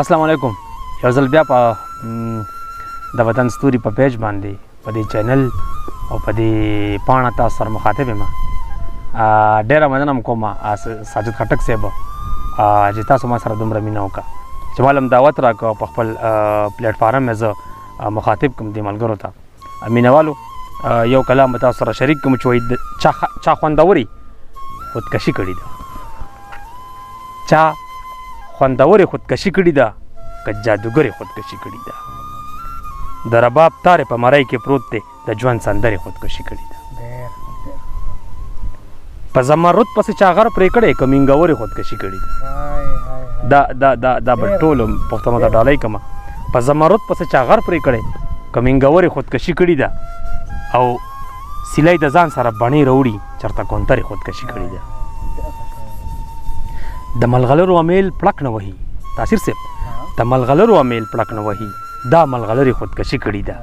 السلام علیکم یو ځل بیا په د وطن ستوري په پیج باندې په دې چینل او په دې پاڼه تاسو سره مخاطب یم ډېره مننه کوم ساجد خټک صاحب چې تاسو ما سره دومره مینه وکړه چې ما هم دعوت راکړه په خپل پلیټ فارم مې زه مخاطب کوم دې ملګرو ته مینهوالو یو کلام به تاسو سره شریک کوم چې وایي چا خوندوري خودکشي کړې ده چا خوندورې خودکشي کړې ده که جادوګرې خودکشي کړې ده د رباب تارې په مرۍ کې پروت دی د ژوند سندرې خودکشي کړې ده په زمرد پسې چا غر پرې کړی که مینګورې خودکشي کړې ده دا به ټولو پښتنو ته ډالۍ کړمه په زمرد پسې چا غر پرې کړی که مینګورې خودکشي کړې ده او سیلۍ د ځان سره بڼې راوړي چېرته کونترې خودکشي کړې ده د ملغلرو امیل پړک نه وهي تاثیر صاحب د ملغلرو امیل پړک نه وهي دا ملغلرې خودکشي کړې ده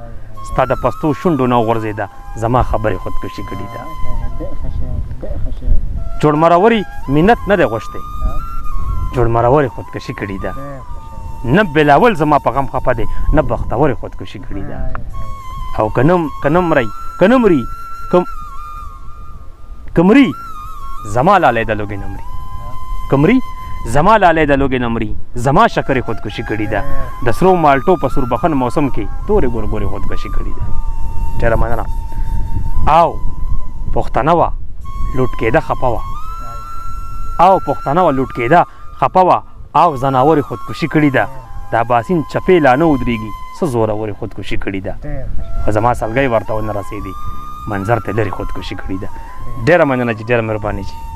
ستا د پستو شونډو نه وغورځېده زما خبرې خودکشي کړې ده جوړمروري منت نه دی غوښتی جوړمرورې خودکشي کړې ده نه بلاول زما په غم خفه دی نه بختورې خودکشي کړې ده او که نه مري کمري زما لالی د لوګې نه مري کمري زما لالی د لوګې نه مري زما شکرې خودکشي کړې ده د سرو مالټو په سوربخن موسم کې تورې ګورګورې خودکشي کړې ده ډېره مننه او پښتنه وه لوټ کېده خفه وه خفه وه او ځناورې خودکشي کړې ده د اباسین چپې لا نه ودرېږي څه زورورې خودکشي کړې ده خو زما سلګۍ ورته ونه رسېدې منظر ته لرې خودکشي کړې ده ډېره مننه چې ډېره مهرباني چې